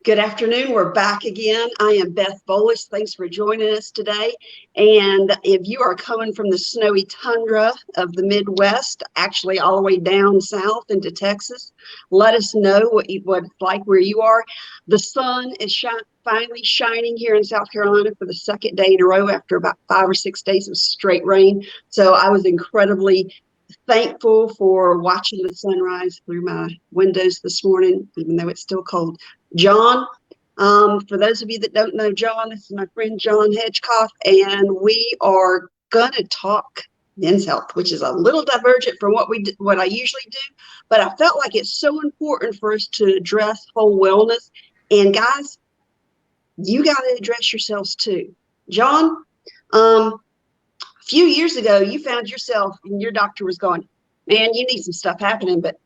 Good afternoon. We're back again. I am Beth Bolus. Thanks for joining us today. And if you are coming from the snowy tundra of the Midwest, actually all the way down south into Texas, let us know what it's like where you are. The sun is finally shining here in South Carolina for the second day in a row after about 5 or 6 days of straight rain. So I was incredibly thankful for watching the sunrise through my windows this morning, even though it's still cold. John, for those of you that don't know John, this is my friend John Hedgecock, and we are going to talk men's health, which is a little divergent from what I usually do, but I felt like it's so important for us to address whole wellness. And guys, you got to address yourselves too. John, a few years ago, you found yourself and your doctor was going, man, you need some stuff happening, but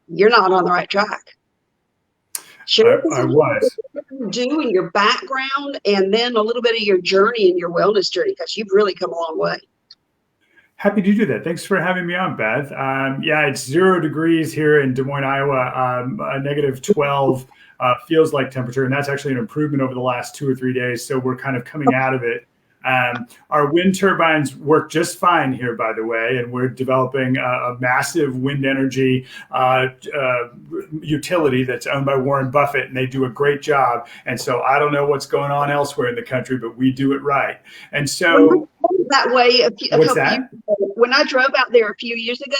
you're not on the right track. Share I was. what you do in your background and then a little bit of your journey and your wellness journey, because you've really come a long way. Happy to do that. Thanks for having me on, Beth. Yeah, it's 0 degrees here in Des Moines, Iowa. A negative 12 feels like temperature, and that's actually an improvement over the last 2 or 3 days. So we're kind of coming out of it. Our wind turbines work just fine here, by the way, and we're developing a massive wind energy utility that's owned by Warren Buffett, and they do a great job. And so I don't know what's going on elsewhere in the country, but we do it right. And so that way, what's that? When I drove out there a few years ago,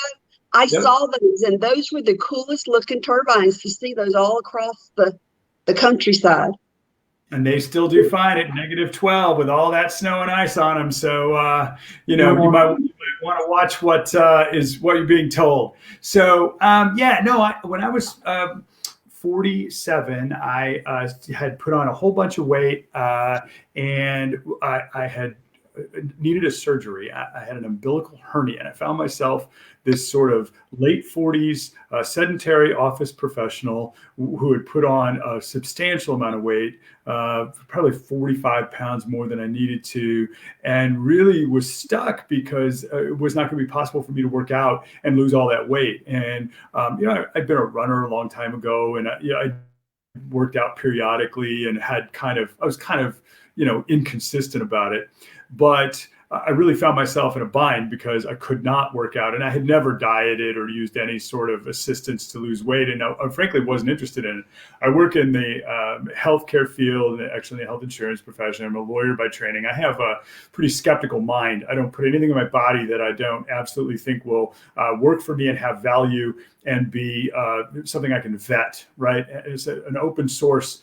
I saw those, and those were the coolest looking turbines to see those all across the countryside. And they still do fine at negative 12 with all that snow and ice on them. So, you might want to watch what you're being told. So, when I was 47, I had put on a whole bunch of weight, and I had needed a surgery. I had an umbilical hernia, and I found myself this sort of late 40s sedentary office professional who had put on a substantial amount of weight, probably 45 pounds more than I needed to, and really was stuck because it was not going to be possible for me to work out and lose all that weight. And I'd been a runner a long time ago, and I worked out periodically and I was kind of inconsistent about it. But I really found myself in a bind because I could not work out, and I had never dieted or used any sort of assistance to lose weight, and I frankly wasn't interested in it. I work in the healthcare field, actually in the health insurance profession. I'm a lawyer by training. I have a pretty skeptical mind. I don't put anything in my body that I don't absolutely think will work for me and have value and be something I can vet, right? It's an open source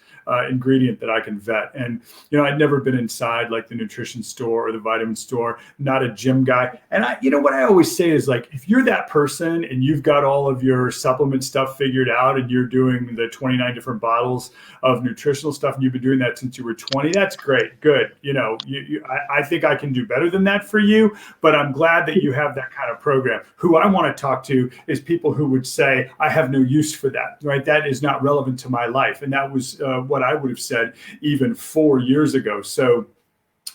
ingredient that I can vet. And, I'd never been inside like the nutrition store or the vitamin store, not a gym guy. And what I always say is, like, if you're that person and you've got all of your supplement stuff figured out and you're doing the 29 different bottles of nutritional stuff and you've been doing that since you were 20, that's great. Good. I think I can do better than that for you, but I'm glad that you have that kind of program. Who I want to talk to is people who would say, I have no use for that, right? That is not relevant to my life. And that was what I would have said even 4 years ago. So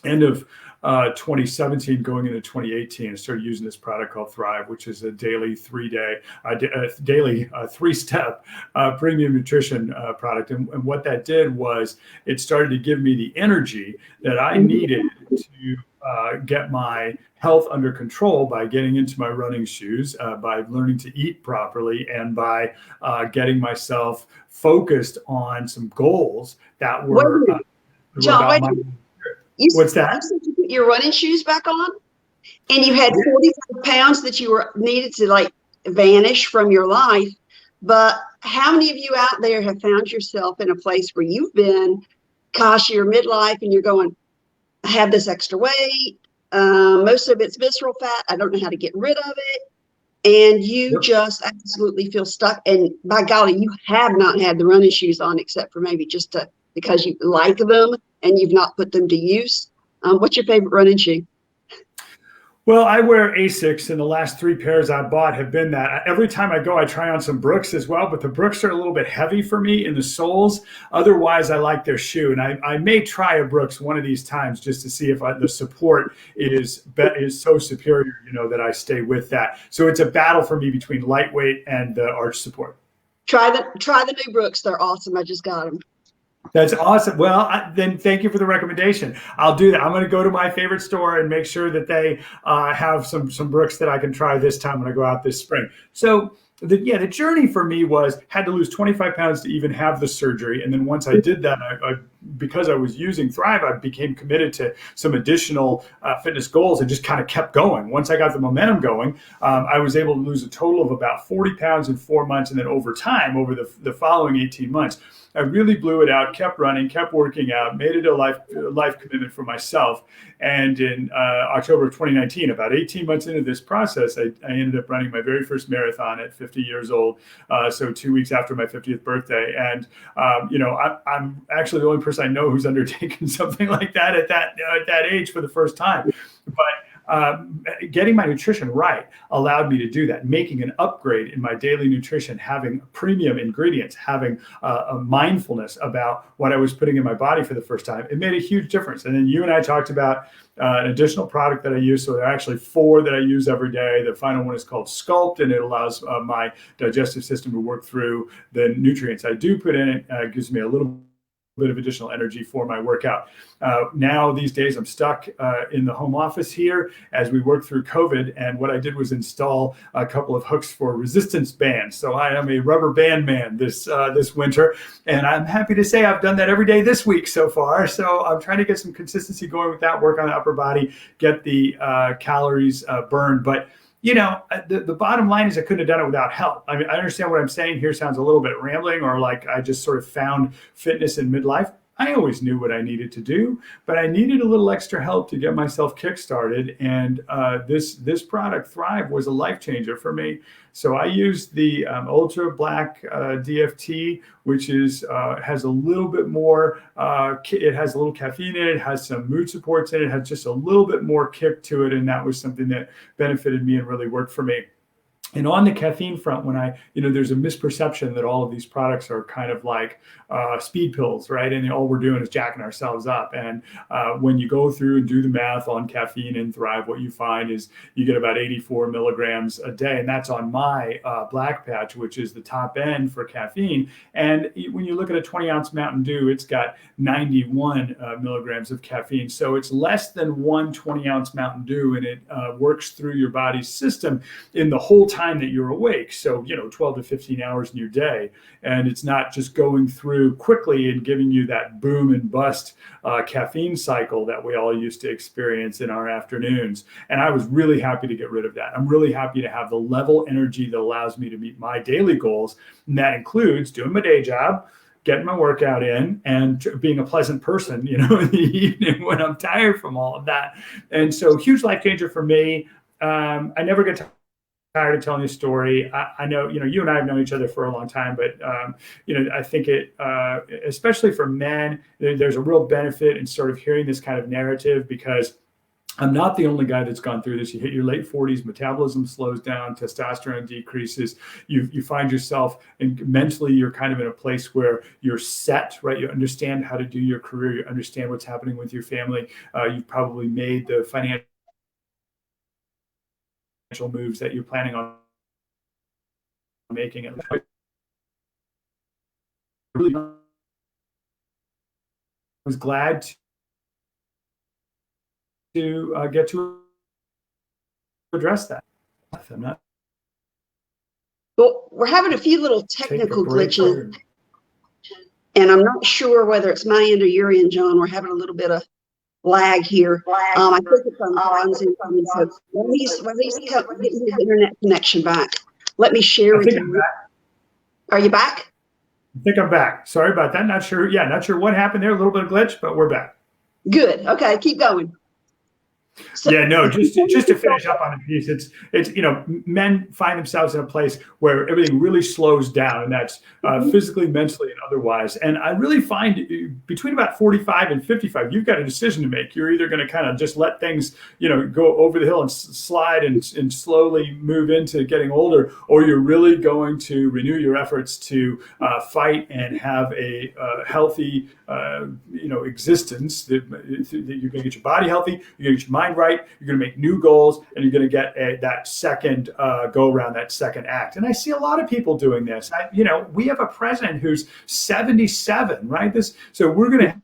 end of 2017 going into 2018, I started using this product called Thrive, which is a daily three-step premium nutrition product. And what that did was it started to give me the energy that I needed to get my health under control by getting into my running shoes, by learning to eat properly, and by getting myself focused on some goals that were John, what's that? You put your running shoes back on, and you had 45 pounds that you needed to vanish from your life. But how many of you out there have found yourself in a place where you've been, gosh, you're midlife and you're going, I have this extra weight. Most of it's visceral fat. I don't know how to get rid of it. And you just absolutely feel stuck. And by golly, you have not had the running shoes on except for maybe just because you like them and you've not put them to use. What's your favorite running shoe? Well, I wear Asics, and the last 3 pairs I bought have been that. Every time I go, I try on some Brooks as well, but the Brooks are a little bit heavy for me in the soles. Otherwise, I like their shoe, and I may try a Brooks one of these times just to see if the support is so superior, that I stay with that. So it's a battle for me between lightweight and the arch support. Try the new Brooks. They're awesome. I just got them. That's awesome. Well, then thank you for the recommendation. I'll do that. I'm going to go to my favorite store and make sure that they have some brooks that I can try this time when I go out this spring. So the journey for me was had to lose 25 pounds to even have the surgery. And then once I did that, because I was using Thrive, I became committed to some additional fitness goals and just kind of kept going. Once I got the momentum going, I was able to lose a total of about 40 pounds in 4 months. And then over time, over the following 18 months, I really blew it out, kept running, kept working out, made it a life commitment for myself. And in October of 2019, about 18 months into this process, I ended up running my very first marathon at 50 years old. So 2 weeks after my 50th birthday. And, I'm actually the only person I know who's undertaken something like that at that age for the first time. But getting my nutrition right allowed me to do that, making an upgrade in my daily nutrition, having premium ingredients, having a mindfulness about what I was putting in my body for the first time. It made a huge difference. And then you and I talked about an additional product that I use. So there are actually 4 that I use every day. The final one is called Sculpt, and it allows my digestive system to work through the nutrients I do put in it. It gives me a little bit of additional energy for my workout. Now these days I'm stuck in the home office here as we work through COVID, and what I did was install a couple of hooks for resistance bands. So I am a rubber band man this winter, and I'm happy to say I've done that every day this week so far. So I'm trying to get some consistency going with that, work on the upper body, get the calories burned. But the bottom line is I couldn't have done it without help. I mean, I understand what I'm saying here sounds a little bit rambling or like I just sort of found fitness in midlife. I always knew what I needed to do, but I needed a little extra help to get myself kickstarted. And this product, Thrive, was a life changer for me. So I used the Ultra Black DFT, which has a little bit more. It has a little caffeine in it, has some mood supports in it, has just a little bit more kick to it, and that was something that benefited me and really worked for me. And on the caffeine front, there's a misperception that all of these products are kind of like speed pills, right? And all we're doing is jacking ourselves up. And when you go through and do the math on caffeine and Thrive, what you find is you get about 84 milligrams a day. And that's on my black patch, which is the top end for caffeine. And when you look at a 20-ounce Mountain Dew, it's got 91 milligrams of caffeine. So it's less than one 20-ounce Mountain Dew, and it works through your body's system in the whole time that you're awake. So, 12 to 15 hours in your day. And it's not just going through quickly and giving you that boom and bust caffeine cycle that we all used to experience in our afternoons. And I was really happy to get rid of that. I'm really happy to have the level energy that allows me to meet my daily goals. And that includes doing my day job, getting my workout in, and being a pleasant person, in the evening when I'm tired from all of that. And so huge life changer for me. I never get tired of telling you a story. I know, you and I have known each other for a long time, but, I think especially for men, there's a real benefit in sort of hearing this kind of narrative, because I'm not the only guy that's gone through this. You hit your late 40s, metabolism slows down, testosterone decreases. You find yourself, and mentally, you're kind of in a place where you're set, right? You understand how to do your career. You understand what's happening with your family. You've probably made the financial moves that you're planning on making. And I was glad to get to address that. I'm not. Well, we're having a few little technical glitches, and I'm not sure whether it's my end or your end, John. We're having a little bit of lag here. I think it's on John's end. So when he's getting his internet connection back, let me share with you. Are you back? I think I'm back. Sorry about that. Not sure. Yeah, not sure what happened there. A little bit of glitch, but we're back. Good. Okay, keep going. So, yeah, no, just to finish up on the piece, it's men find themselves in a place where everything really slows down, and that's physically, mentally, and otherwise. And I really find between about 45 and 55, you've got a decision to make. You're either going to kind of just let things, go over the hill and slide and slowly move into getting older, or you're really going to renew your efforts to fight and have a healthy, existence. That you're going to get your body healthy, you're going to get your mind mind right, you're going to make new goals, and you're going to get that second go around, that second act. And I see a lot of people doing this. We have a president who's 77, right? So we're going to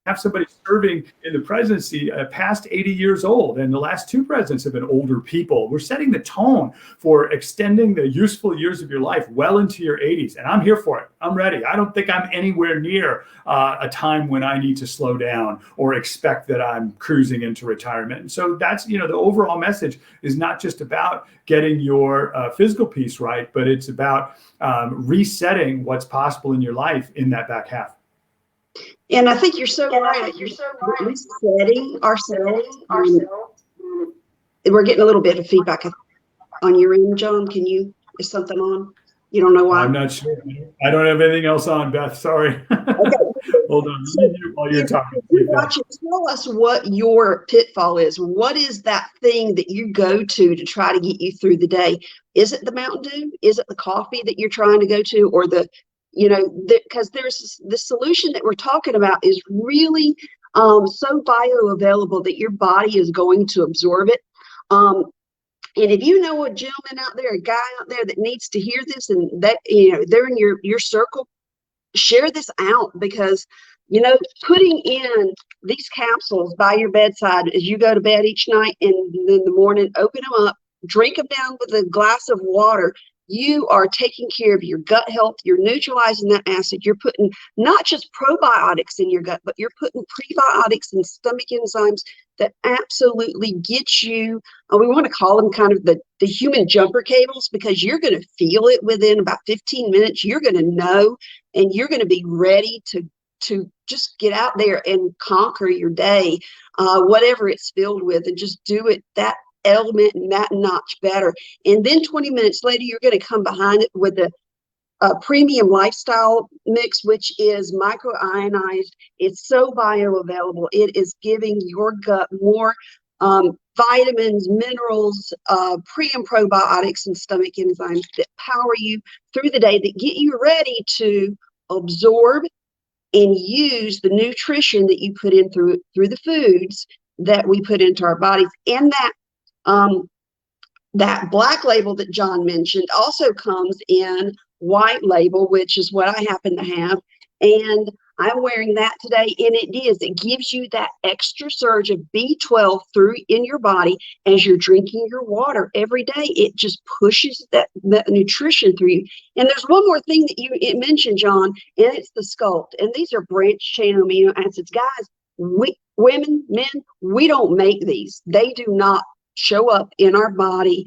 have somebody serving in the presidency past 80 years old, and the last two presidents have been older people. We're setting the tone for extending the useful years of your life well into your 80s, and I'm here for it. I'm ready. I don't think I'm anywhere near a time when I need to slow down or expect that I'm cruising into retirement. And so that's, the overall message is not just about getting your physical piece right, but it's about resetting what's possible in your life in that back half. And I think you're so right. Resetting ourselves. We're getting a little bit of feedback on your end, John. Is something on? You don't know why? I'm not sure. I don't have anything else on, Beth. Sorry. Okay. Hold on. While you're talking. Tell us what your pitfall is. What is that thing that you go to try to get you through the day? Is it the Mountain Dew? Is it the coffee that you're trying to go to, or because there's the solution that we're talking about is really so bioavailable that your body is going to absorb it. And if you know a gentleman out there, a guy out there that needs to hear this, and that they're in your circle, share this out, because putting in these capsules by your bedside as you go to bed each night, and in the morning open them up, drink them down with a glass of water. You are taking care of your gut health. You're neutralizing that acid. You're putting not just probiotics in your gut, but you're putting prebiotics and stomach enzymes that absolutely get you, we want to call them kind of the human jumper cables, because you're going to feel it within about 15 minutes. You're going to know, and you're going to be ready to just get out there and conquer your day, whatever it's filled with, and just do it that element and that notch better. And then 20 minutes later, you're going to come behind it with a premium lifestyle mix, which is microionized. It's so bioavailable. It is giving your gut more vitamins, minerals, pre and probiotics, and stomach enzymes that power you through the day, that get you ready to absorb and use the nutrition that you put in through the foods that we put into our bodies. And that black label that John mentioned also comes in white label, which is what I happen to have. And I'm wearing that today, and it gives you that extra surge of B12 through in your body as you're drinking your water every day. It just pushes that nutrition through you. And there's one more thing that it mentioned, John, and it's the Sculpt. And these are branched chain amino acids. Guys, women, men, we don't make these. They do not show up in our body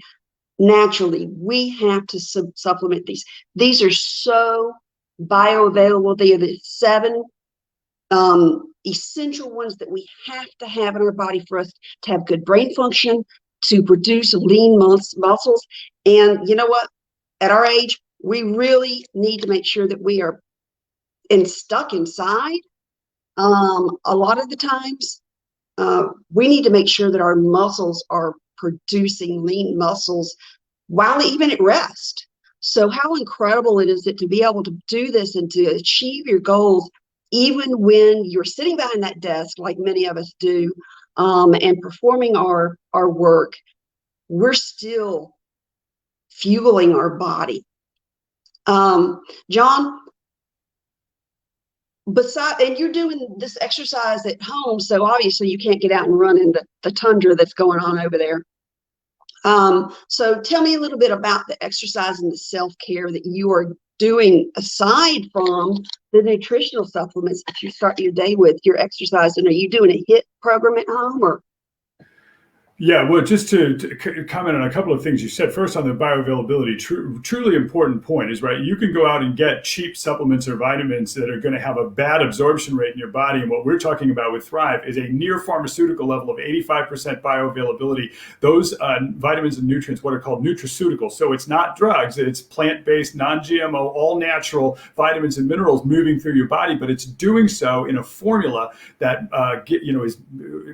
naturally. We have to supplement these. These are so bioavailable. They are the 7 essential ones that we have to have in our body for us to have good brain function, to produce lean muscles. And you know what? At our age, we really need to make sure that we are stuck inside. A lot of the times, we need to make sure that our muscles are producing lean muscles while even at rest. So how incredible it is that to be able to do this and to achieve your goals, even when you're sitting behind that desk, like many of us do, and performing our work, we're still fueling our body. John, and you're doing this exercise at home, so obviously you can't get out and run in the tundra that's going on over there. So tell me a little bit about the exercise and the self-care that you are doing aside from the nutritional supplements that you start your day with. Your exercise, and are you doing a HIIT program at home, or? Yeah, well, just to comment on a couple of things you said. First, on the bioavailability, truly important point is, right, you can go out and get cheap supplements or vitamins that are going to have a bad absorption rate in your body. And what we're talking about with Thrive is a near pharmaceutical level of 85% bioavailability. Those vitamins and nutrients, what are called nutraceuticals. So it's not drugs, it's plant-based, non-GMO, all natural vitamins and minerals moving through your body, but it's doing so in a formula that is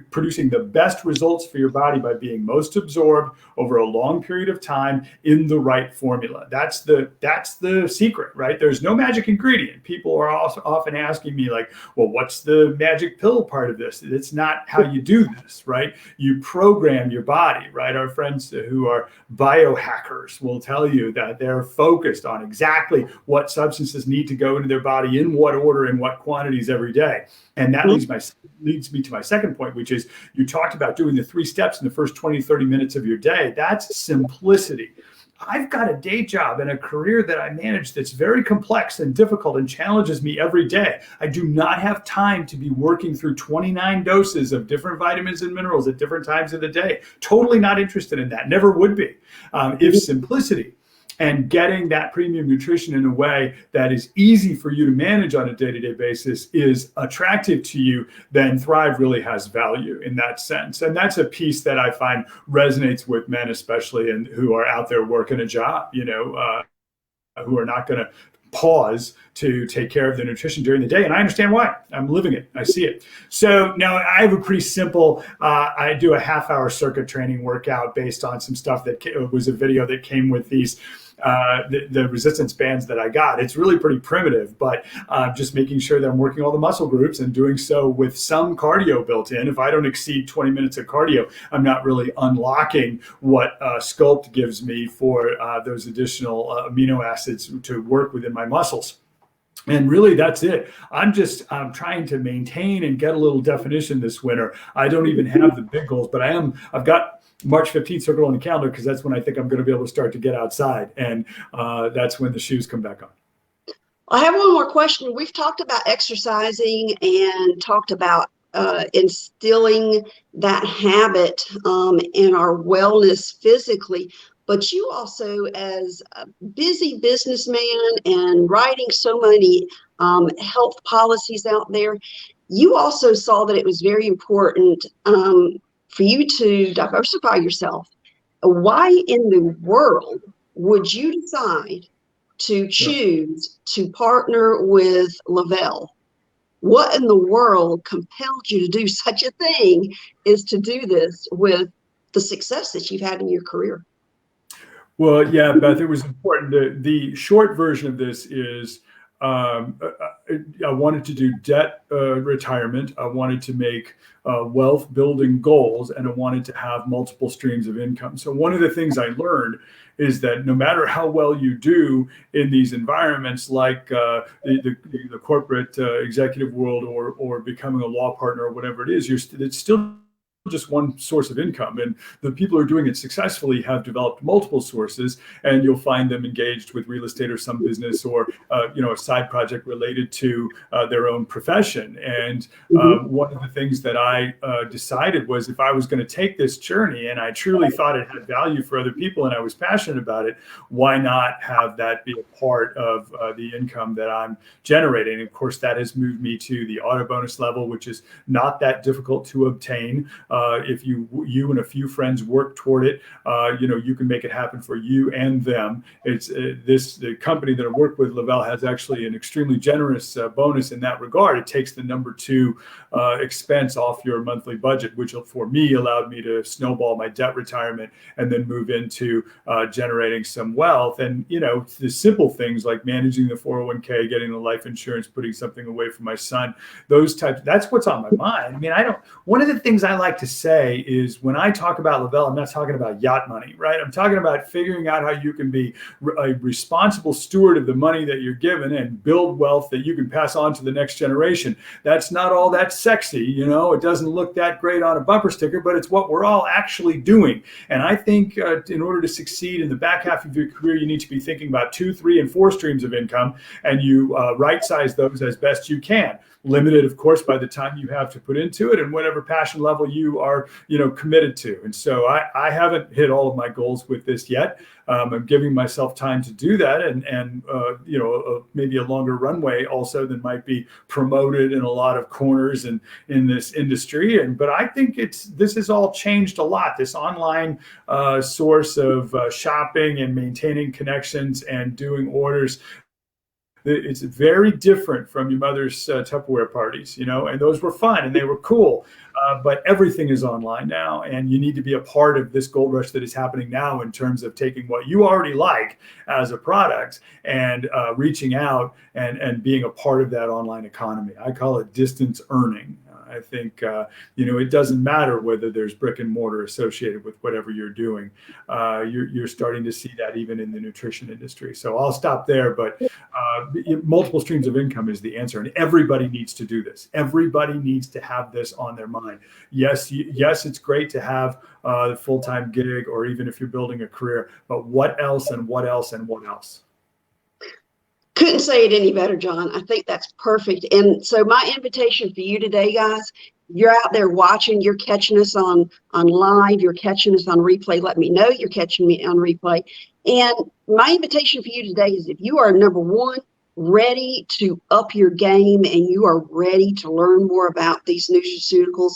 producing the best results for your body body by being most absorbed over a long period of time in the right formula. That's the secret, right? There's no magic ingredient. People are also often asking me like, well, what's the magic pill part of this? It's not how you do this, right? You program your body, right? Our friends who are biohackers will tell you that they're focused on exactly what substances need to go into their body, in what order, and what quantities every day. And that leads me to my second point, which is you talked about doing the 3 steps in the first 20, 30 minutes of your day. That's simplicity. I've got a day job and a career that I manage that's very complex and difficult and challenges me every day. I do not have time to be working through 29 doses of different vitamins and minerals at different times of the day. Totally not interested in that. Never would be. If simplicity and getting that premium nutrition in a way that is easy for you to manage on a day-to-day basis is attractive to you, then Thrive really has value in that sense. And that's a piece that I find resonates with men, especially, and who are out there working a job, who are not going to pause to take care of their nutrition during the day. And I understand why. I'm living it. I see it. So now I have a pretty simple, I do a half-hour circuit training workout based on some stuff that was a video that came with these the resistance bands that I got. It's really pretty primitive, but just making sure that I'm working all the muscle groups and doing so with some cardio built in. If I don't exceed 20 minutes of cardio, I'm not really unlocking what Sculpt gives me for those additional amino acids to work within my muscles. And really, that's it. I'm trying to maintain and get a little definition this winter. I don't even have the big goals, but I've got March 15th circled on the calendar because that's when I think I'm going to be able to start to get outside. And that's when the shoes come back on. I have one more question. We've talked about exercising and talked about instilling that habit in our wellness physically. But you also, as a busy businessman and writing so many health policies out there, you also saw that it was very important for you to diversify yourself. Why in the world would you decide to choose to partner with Le-Vel? What in the world compelled you to do such a thing is to do this with the success that you've had in your career? Well, yeah, Beth, it was important. The short version of this is I wanted to do debt retirement. I wanted to make wealth building goals, and I wanted to have multiple streams of income. So one of the things I learned is that no matter how well you do in these environments, like the corporate executive world or becoming a law partner or whatever it is, it's still just one source of income, and the people who are doing it successfully have developed multiple sources, and you'll find them engaged with real estate or some business or a side project related to their own profession. And one of the things that I decided was, if I was going to take this journey and I truly thought it had value for other people and I was passionate about it, why not have that be a part of the income that I'm generating? And of course, that has moved me to the auto bonus level, which is not that difficult to obtain. If you and a few friends work toward it, you can make it happen for you and them. It's the company that I work with, Le-Vel, has actually an extremely generous bonus in that regard. It takes the number 2 expense off your monthly budget, which for me allowed me to snowball my debt retirement and then move into generating some wealth. And the simple things like managing the 401k, getting the life insurance, putting something away for my son, those types. That's what's on my mind. I mean, one of the things I like to say is, when I talk about Le-Vel, I'm not talking about yacht money, right? I'm talking about figuring out how you can be a responsible steward of the money that you're given and build wealth that you can pass on to the next generation. That's not all that sexy, it doesn't look that great on a bumper sticker, but it's what we're all actually doing. And I think in order to succeed in the back half of your career, you need to be thinking about 2, 3, and 4 streams of income, and you right size those as best you can. Limited, of course, by the time you have to put into it and whatever passion level you are, committed to. And so I haven't hit all of my goals with this yet. I'm giving myself time to do that, and maybe a longer runway also than might be promoted in a lot of corners and in this industry. But I think this has all changed a lot. This online source of shopping and maintaining connections and doing orders It's very different from your mother's Tupperware parties, and those were fun and they were cool. But everything is online now, and you need to be a part of this gold rush that is happening now in terms of taking what you already like as a product and reaching out and being a part of that online economy. I call it distance earning. I think, it doesn't matter whether there's brick and mortar associated with whatever you're doing. You're starting to see that even in the nutrition industry. So I'll stop there, but multiple streams of income is the answer. And everybody needs to do this. Everybody needs to have this on their mind. Yes, it's great to have a full-time gig, or even if you're building a career, but what else and what else and what else? Couldn't say it any better, John. I think that's perfect. And so my invitation for you today, guys, you're out there watching, you're catching us on live, you're catching us on replay. Let me know you're catching me on replay. And my invitation for you today is, if you are, number one, ready to up your game and you are ready to learn more about these nutraceuticals,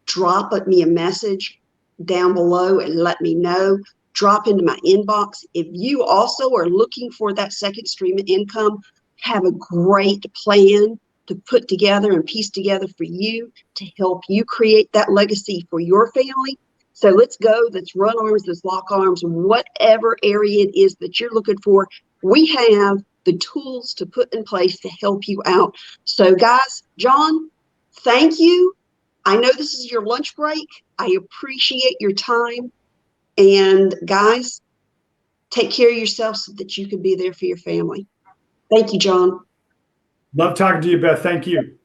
drop me a message down below and let me know. Drop into my inbox. If you also are looking for that second stream of income, have a great plan to put together and piece together for you to help you create that legacy for your family. So let's go. Let's run arms. Let's lock arms. Whatever area it is that you're looking for, we have the tools to put in place to help you out. So guys, John, thank you. I know this is your lunch break. I appreciate your time. And guys, take care of yourself so that you can be there for your family. Thank you, John. Love talking to you, Beth. Thank you.